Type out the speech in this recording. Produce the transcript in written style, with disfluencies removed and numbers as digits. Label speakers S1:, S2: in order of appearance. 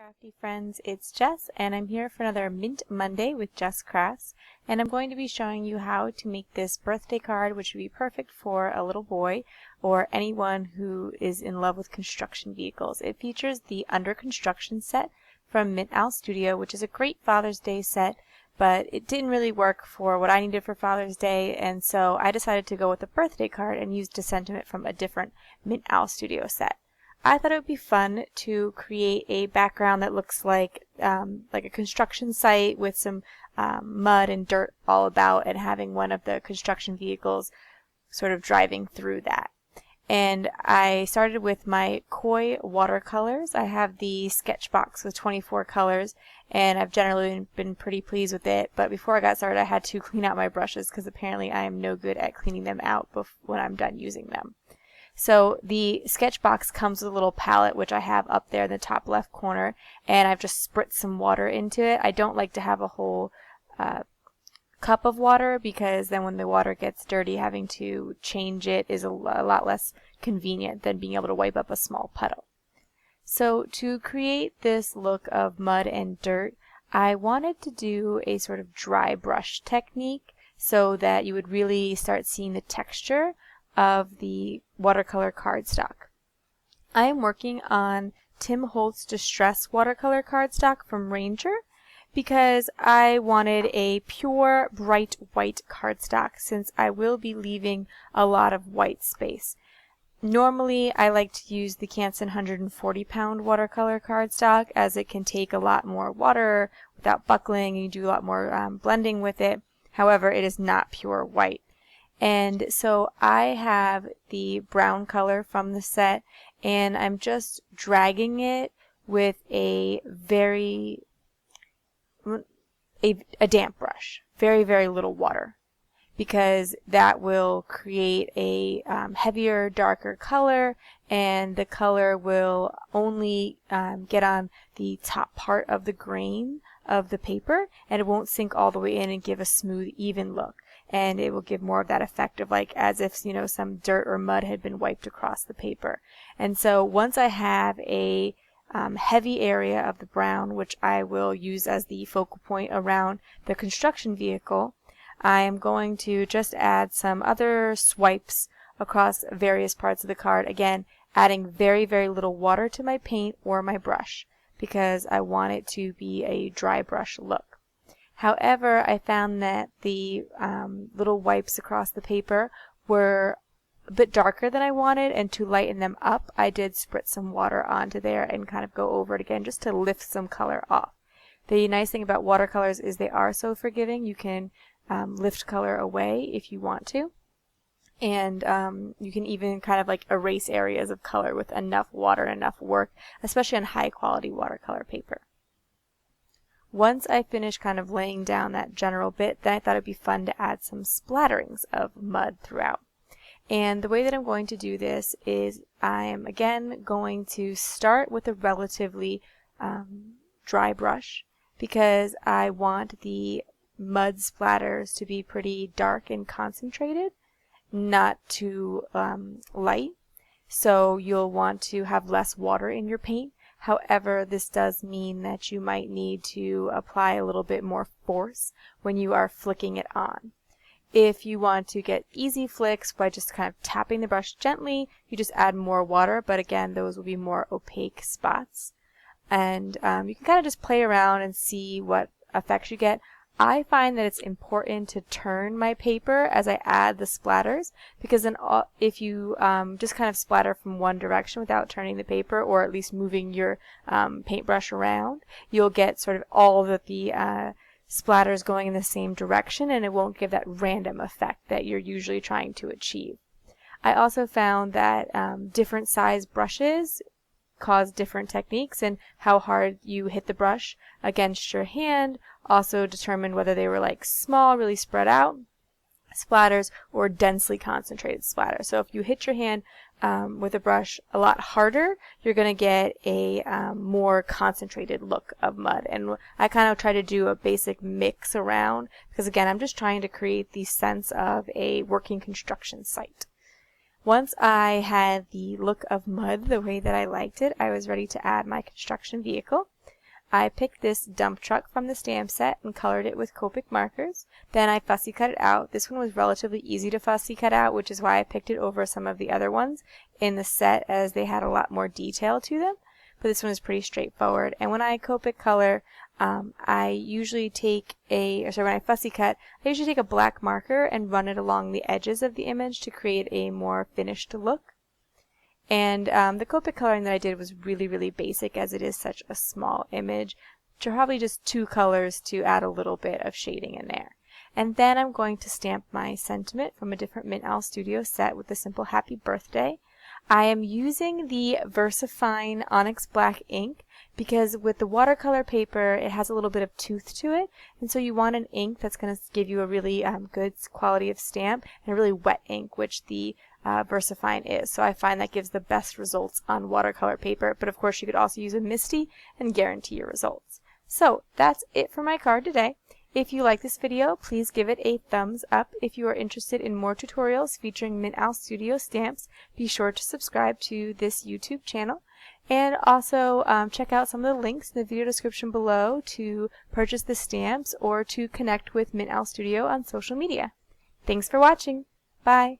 S1: Crafty friends, it's Jess and I'm here for another Mint Monday with Jess Crafts, and I'm going to be showing you how to make this birthday card, which would be perfect for a little boy or anyone who is in love with construction vehicles. It features the Under Construction set from Mint Owl Studio, which is a great Father's Day set, but it didn't really work for what I needed for Father's Day, and so I decided to go with a birthday card and used a sentiment from a different Mint Owl Studio set. I thought it would be fun to create a background that looks like a construction site with some mud and dirt all about, and having one of the construction vehicles sort of driving through that. And I started with my Koi watercolors. I have the sketch box with 24 colors, and I've generally been pretty pleased with it. But before I got started, I had to clean out my brushes because apparently I am no good at cleaning them out when I'm done using them. So the sketch box comes with a little palette, which I have up there in the top left corner, and I've just spritzed some water into it. I don't like to have a whole cup of water, because then when the water gets dirty, having to change it is a lot less convenient than being able to wipe up a small puddle. So to create this look of mud and dirt, I wanted to do a sort of dry brush technique so that you would really start seeing the texture of the watercolor cardstock. I am working on Tim Holtz Distress watercolor cardstock from Ranger because I wanted a pure bright white cardstock, since I will be leaving a lot of white space. Normally I like to use the Canson 140-pound watercolor cardstock, as it can take a lot more water without buckling and you do a lot more blending with it. However, it is not pure white. And so I have the brown color from the set, and I'm just dragging it with a damp brush, very little water, because that will create a heavier, darker color, and the color will only get on the top part of the grain of the paper, and it won't sink all the way in and give a smooth, even look. And it will give more of that effect of like as if, you know, some dirt or mud had been wiped across the paper. And so once I have a heavy area of the brown, which I will use as the focal point around the construction vehicle, I am going to just add some other swipes across various parts of the card, again adding very little water to my paint or my brush, because I want it to be a dry brush look. However, I found that the little wipes across the paper were a bit darker than I wanted, and to lighten them up, I did spritz some water onto there and kind of go over it again just to lift some color off. The nice thing about watercolors is they are so forgiving. You can lift color away if you want to, and you can even kind of like erase areas of color with enough water and enough work, especially on high quality watercolor paper. Once I finished kind of laying down that general bit, then I thought it'd be fun to add some splatterings of mud throughout. And the way that I'm going to do this is I'm again going to start with a relatively dry brush, because I want the mud splatters to be pretty dark and concentrated, not too light. So you'll want to have less water in your paint. However, this does mean that you might need to apply a little bit more force when you are flicking it on. If you want to get easy flicks by just kind of tapping the brush gently, you just add more water, but again, those will be more opaque spots. And you can kind of just play around and see what effects you get. I find that it's important to turn my paper as I add the splatters, because then if you just kind of splatter from one direction without turning the paper, or at least moving your paintbrush around, you'll get sort of all of the splatters going in the same direction, and it won't give that random effect that you're usually trying to achieve. I also found that different size brushes cause different techniques, and how hard you hit the brush against your hand also determined whether they were like small, really spread out splatters, or densely concentrated splatters. So if you hit your hand with a brush a lot harder, you're going to get a more concentrated look of mud. And I kind of try to do a basic mix around, because again, I'm just trying to create the sense of a working construction site. Once I had the look of mud the way that I liked it, I was ready to add my construction vehicle. I picked this dump truck from the stamp set and colored it with Copic markers. Then I fussy cut it out. This one was relatively easy to fussy cut out, which is why I picked it over some of the other ones in the set, as they had a lot more detail to them. But this one is pretty straightforward. And when I Copic color, I usually take when I fussy cut, I usually take a black marker and run it along the edges of the image to create a more finished look. And the Copic coloring that I did was really basic, as it is such a small image. Probably just 2 colors to add a little bit of shading in there. And then I'm going to stamp my sentiment from a different Mint Owl Studio set with the simple happy birthday. I am using the VersaFine Onyx Black ink because with the watercolor paper it has a little bit of tooth to it, and so you want an ink that's going to give you a really good quality of stamp, and a really wet ink, which the VersaFine is. So I find that gives the best results on watercolor paper, but of course you could also use a Misty and guarantee your results. So that's it for my card today. If you like this video, please give it a thumbs up. If you are interested in more tutorials featuring Mint Owl Studio stamps, be sure to subscribe to this YouTube channel. And also check out some of the links in the video description below to purchase the stamps or to connect with Mint Owl Studio on social media. Thanks for watching. Bye.